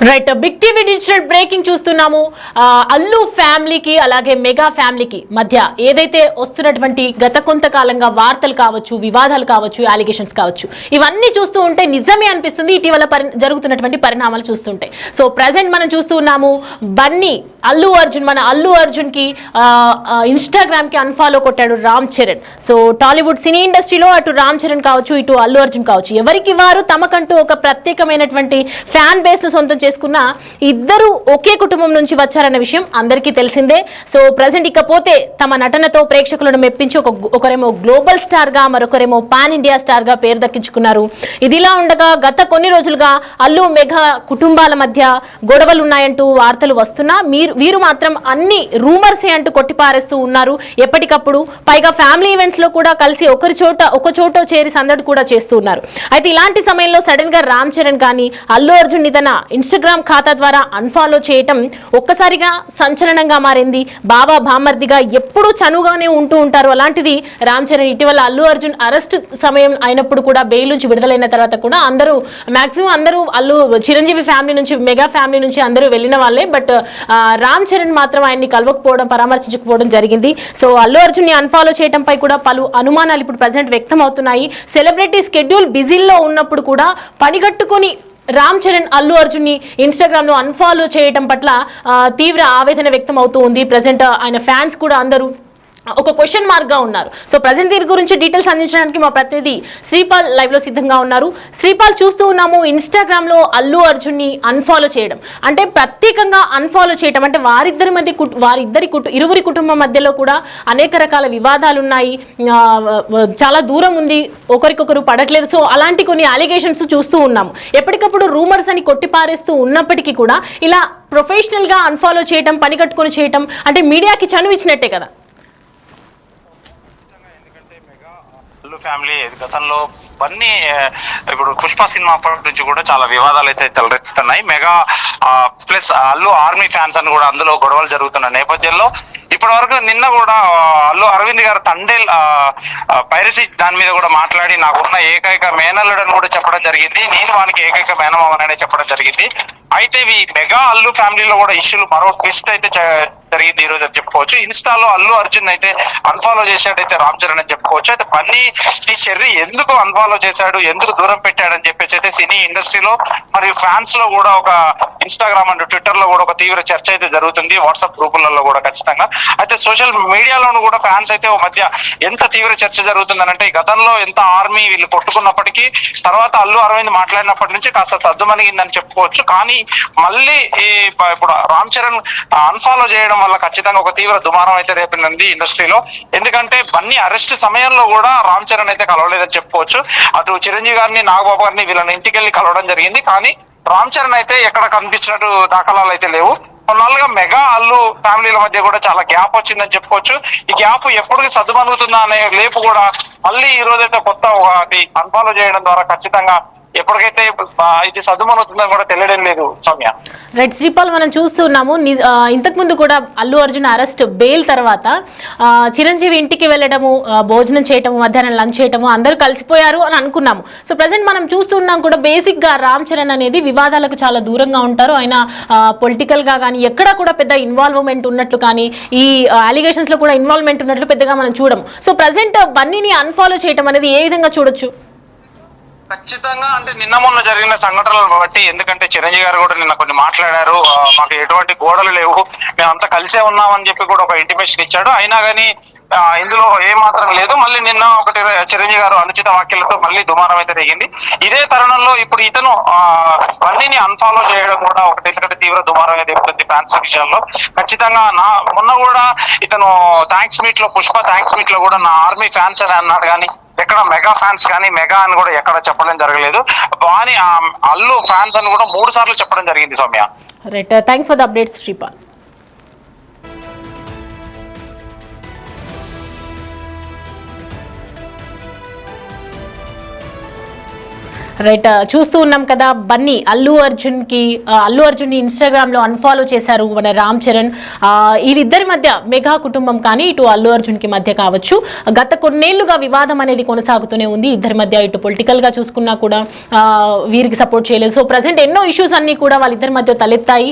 Right big TV digital breaking చూస్తున్నాము. అల్లు ఫ్యామిలీకి అలాగే మెగా ఫ్యామిలీకి మధ్య ఏదైతే వస్తున్నటువంటి గత కొంతకాలంగా వార్తలు కావచ్చు, వివాదాలు కావచ్చు, అలిగేషన్స్ కావచ్చు, ఇవన్నీ చూస్తూ ఉంటే నిజమే అనిపిస్తుంది ఇటీవల జరుగుతున్నటువంటి పరిణామాలు చూస్తుంటే. సో ప్రజెంట్ మనం చూస్తూ ఉన్నాము బన్నీ మన అల్లు అర్జున్ కి ఇన్స్టాగ్రామ్ కి అన్ఫాలో కొట్టాడు రామ్ చరణ్. సో టాలీవుడ్ సినీ ఇండస్ట్రీలో అటు రామ్ చరణ్ కావచ్చు, ఇటు అల్లు అర్జున్ కావచ్చు, ఎవరికి వారు తమకంటూ ఒక ప్రత్యేకమైనటువంటి ఫ్యాన్ బేస్ ను సొంతం చేసుకున్న ఇద్దరు ఒకే కుటుంబం నుంచి వచ్చారన్న విషయం అందరికీ తెలిసిందే. సో ప్రజెంట్ ఇకపోతే తమ నటనతో ప్రేక్షకులను మెప్పించి ఒకరేమో గ్లోబల్ స్టార్ గా, మరొకరేమో పాన్ ఇండియా స్టార్ గా పేరు దక్కించుకున్నారు. ఇదిలా ఉండగా గత కొన్ని రోజులుగా అల్లు మెగా కుటుంబాల మధ్య గొడవలు ఉన్నాయంటూ వార్తలు వస్తున్నా వీరు మాత్రం అన్ని రూమర్సే అంటూ కొట్టిపారేస్తూ ఉన్నారు ఎప్పటికప్పుడు. పైగా ఫ్యామిలీ ఈవెంట్స్ లో కూడా కలిసి ఒక చోట చేరి సందడి కూడా చేస్తూ ఉన్నారు. అయితే ఇలాంటి సమయంలో సడన్ గా రామ్ చరణ్ కానీ అల్లు అర్జున్ తన ఇన్స్టాగ్రామ్ ఖాతా ద్వారా అన్ఫాలో చేయటం ఒక్కసారిగా సంచలనంగా మారింది. బాబా బామర్దిగా ఎప్పుడూ చనువుగానే ఉంటూ ఉంటారు. అలాంటిది రామ్ చరణ్ ఇటీవల అల్లు అర్జున్ అరెస్ట్ సమయం అయినప్పుడు కూడా బెయిల్ నుంచి విడుదలైన తర్వాత కూడా మాక్సిమం అందరూ చిరంజీవి ఫ్యామిలీ నుంచి, మెగా ఫ్యామిలీ నుంచి అందరూ వెళ్ళిన వాళ్ళే. బట్ రామ్ చరణ్ మాత్రం ఆయన్ని కలవకపోవడం, పరామర్శించకపోవడం జరిగింది. సో అల్లు అర్జున్ ని అన్ఫాలో చేయడంపై కూడా పలు అనుమానాలు ఇప్పుడు ప్రజెంట్ వ్యక్తం అవుతున్నాయి. సెలబ్రిటీ స్కెడ్యూల్ బిజీలో ఉన్నప్పుడు కూడా పనిగట్టుకుని రామ్ చరణ్ అల్లు అర్జున్ ని ఇన్స్టాగ్రామ్ లో అన్ఫాలో చేయడం పట్ల తీవ్ర ఆవేదన వ్యక్తం అవుతూ ఉంది. ప్రజెంట్ ఆయన ఫ్యాన్స్ కూడా అందరూ ఒక క్వశ్చన్ మార్క్ గా ఉన్నారు. సో ప్రజెంట్ దీని గురించి డీటెయిల్స్ అందించడానికి మా ప్రతినిధి శ్రీపాల్ లైవ్ లో సిద్ధంగా ఉన్నారు. శ్రీపాల్, చూస్తూ ఉన్నాము ఇన్స్టాగ్రామ్ లో అల్లు అర్జున్ ని అన్ఫాలో చేయడం అంటే ప్రత్యేకంగా అన్ఫాలో చేయడం అంటే ఇరువురి కుటుంబం మధ్యలో కూడా అనేక రకాల వివాదాలు ఉన్నాయి, చాలా దూరం ఉంది, ఒకరికొకరు పడట్లేదు. సో అలాంటి కొన్ని అలిగేషన్స్ చూస్తూ ఉన్నాము. ఎప్పటికప్పుడు రూమర్స్ అని కొట్టిపారేస్తూ ఉన్నప్పటికీ కూడా ఇలా ప్రొఫెషనల్ గా అన్ఫాలో చేయడం, పని కట్టుకొని చేయడం అంటే మీడియాకి చనువు ఇచ్చినట్టే కదా. ఫ్యామిలీ గతంలో బన్నీ ఇప్పుడు పుష్ప సినిమా అప్పటి నుంచి కూడా చాలా వివాదాలు అయితే తలెత్తుతున్నాయి. Mega plus Allu army fans అని కూడా అందులో గొడవలు జరుగుతున్న నేపథ్యంలో ఇప్పటి వరకు నిన్న కూడా అల్లు అరవింద్ గారు తండేల్ పైరసీ దాని మీద కూడా మాట్లాడి నాకున్న ఏకైక మేనల్లుడని కూడా చెప్పడం జరిగింది. నేను వానికి ఏకైక మేనమామనే చెప్పడం జరిగింది. అయితే ఈ మెగా అల్లు ఫ్యామిలీలో కూడా ఇష్యూలు మరో ట్విస్ట్ అయితే జరిగింది ఈ రోజు అని చెప్పుకోవచ్చు. ఇన్స్టాలో అల్లు అర్జున్ అయితే అన్ఫాలో చేశాడైతే రామ్ చరణ్ అని చెప్పుకోవచ్చు. అయితే బన్నీ ఈ చెర్రీ ఎందుకు అన్ఫాలో చేశాడు, ఎందుకు దూరం పెట్టాడని చెప్పేసి అయితే సినీ ఇండస్ట్రీలో మరియు ఫ్యాన్స్ లో కూడా ఒక ఇన్స్టాగ్రామ్ అండ్ ట్విట్టర్ లో కూడా ఒక తీవ్ర చర్చ అయితే జరుగుతుంది, వాట్సాప్ గ్రూపులలో కూడా ఖచ్చితంగా. అయితే సోషల్ మీడియాలోనూ కూడా ఫ్యాన్స్ అయితే ఓ మధ్య ఎంత తీవ్ర చర్చ జరుగుతుందనంటే గతంలో ఎంత ఆర్మీ వీళ్ళు కొట్టుకున్నప్పటికీ తర్వాత అల్లు అరవింద్ మాట్లాడినప్పటి నుంచి కాస్త తద్దుమణిగిందని చెప్పుకోవచ్చు. కానీ మళ్ళీ ఇప్పుడు రామ్ చరణ్ అన్ఫాలో చేయడం వల్ల ఖచ్చితంగా ఒక తీవ్ర దుమారం అయితే రేపింది ఇండస్ట్రీలో. ఎందుకంటే బన్నీ అరెస్ట్ సమయంలో కూడా రామ్ చరణ్ అయితే కలవలేదని చెప్పుకోవచ్చు. అటు చిరంజీవి గారిని, నాగబాబు గారిని వీళ్ళని ఇంటికి వెళ్ళి కలవడం జరిగింది. కానీ రామ్ చరణ్ అయితే ఎక్కడ కనిపించినట్టు దాఖలాలు అయితే లేవు. కొన్నాళ్ళుగా మెగా అల్లు ఫ్యామిలీల మధ్య కూడా చాలా గ్యాప్ వచ్చిందని చెప్పుకోవచ్చు. ఈ గ్యాప్ ఎప్పటికి సర్దుమణుగుతుందా అనే లేపు కూడా మళ్ళీ ఈ రోజైతే కొత్త ఒకటి అన్ఫాలో చేయడం ద్వారా ఖచ్చితంగా ఎప్పటికైతే ఇది సద్దుమనవుతుందని కూడా తెలియడం లేదు సౌమ్య. రైట్ శ్రీపాల్, మనం చూస్తున్నాము ఇంతకు ముందు కూడా అల్లు అర్జున్ అరెస్ట్ బెయిల్ తర్వాత చిరంజీవి ఇంటికి వెళ్ళడము, భోజనం చేయటము, మధ్యాహ్నం లంచ్ చేయటము, అందరూ కలిసిపోయారు అని అనుకున్నాము. సో ప్రజెంట్ మనం చూస్తున్నాం కూడా బేసిక్ గా రామ్ చరణ్ అనేది వివాదాలకు చాలా దూరంగా ఉంటారు. ఆయన పొలిటికల్ గా కానీ ఎక్కడ కూడా పెద్ద ఇన్వాల్వ్మెంట్ ఉన్నట్లు కానీ ఈ అలిగేషన్స్ లో కూడా ఇన్వాల్వ్మెంట్ ఉన్నట్లు పెద్దగా మనం చూడము. సో ప్రజెంట్ బన్నీని అన్ఫాలో చేయటం అనేది ఏ విధంగా చూడొచ్చు? ఖచ్చితంగా అంటే నిన్న మొన్న జరిగిన సంఘటనలను బట్టి, ఎందుకంటే చిరంజీవి గారు కూడా నిన్న కొన్ని మాట్లాడారు, మాకు ఎటువంటి గోడలు లేవు, మేమంతా కలిసే ఉన్నామని చెప్పి కూడా ఒక ఇంటిమేషన్ ఇచ్చాడు. అయినా కానీ ఇందులో ఏమాత్రం లేదు. మళ్ళీ నిన్న ఒకటి చిరంజీవి గారు అనుచిత వ్యాఖ్యలతో మళ్ళీ దుమారం అయితే దిగింది. ఇదే తరుణంలో ఇప్పుడు ఇతను బన్నీని అన్ఫాలో చేయడం కూడా ఒకటి ఎందుకంటే తీవ్ర దుమారం అయితే దిగుతుంది ఫ్యాన్స్ విషయంలో. ఖచ్చితంగా మొన్న కూడా ఇతను థ్యాంక్స్ మీట్ లో, పుష్ప థ్యాంక్స్ మీట్ లో కూడా నా ఆర్మీ ఫ్యాన్స్ అని అన్నాడు. కానీ ఎక్కడ మెగా ఫ్యాన్స్ కానీ మెగా అని కూడా ఎక్కడ చెప్పడం జరగలేదు. కానీ అల్లు ఫ్యాన్స్ అని కూడా 3 సార్లు చెప్పడం జరిగింది Soumya. Right, thanks for the updates Sripal. Right, చూస్తూ ఉన్నాం కదా బన్నీ అల్లు అర్జున్ ఇన్స్టాగ్రామ్ లో అన్ఫాలో చేశారు మన రామ్ చరణ్. వీరిద్దరి మధ్య మెగా కుటుంబం కానీ ఇటు అల్లు అర్జున్ కి మధ్య కావచ్చు గత కొన్నేళ్లుగా వివాదం అనేది కొనసాగుతూనే ఉంది. ఇద్దరి మధ్య ఇటు పొలిటికల్ గా చూసుకున్నా కూడా వీరికి సపోర్ట్ చేయలేదు. సో ప్రజెంట్ ఎన్నో ఇష్యూస్ అన్ని కూడా వాళ్ళిద్దరి మధ్య తలెత్తాయి.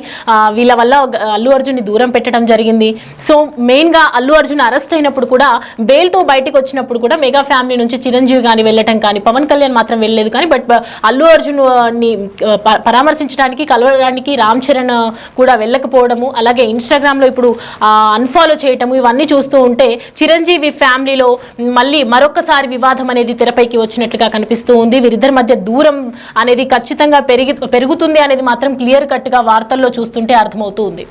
వీళ్ళ వల్ల అల్లు అర్జున్ ని దూరం పెట్టడం జరిగింది. సో మెయిన్ గా అల్లు అర్జున్ అరెస్ట్ అయినప్పుడు కూడా బెయిల్ తో బయటకు వచ్చినప్పుడు కూడా మెగా ఫ్యామిలీ నుంచి చిరంజీవి గాని వెళ్ళటం కానీ పవన్ కళ్యాణ్ మాత్రం వెళ్ళలేదు. కానీ బట్ అల్లు అర్జున్ ని పరామర్శించడానికి కలవడానికి రామ్ చరణ్ కూడా వెళ్ళకపోవడము, అలాగే ఇన్స్టాగ్రామ్ లో ఇప్పుడు అన్ఫాలో చేయటము, ఇవన్నీ చూస్తూ ఉంటే చిరంజీవి ఫ్యామిలీలో మళ్ళీ మరొకసారి వివాదం అనేది తెరపైకి వచ్చినట్లుగా కనిపిస్తూ ఉంది. వీరిద్దరి మధ్య దూరం అనేది ఖచ్చితంగా పెరుగుతుంది అనేది మాత్రం క్లియర్ కట్ గా వార్తల్లో చూస్తుంటే అర్థమవుతూ ఉంది.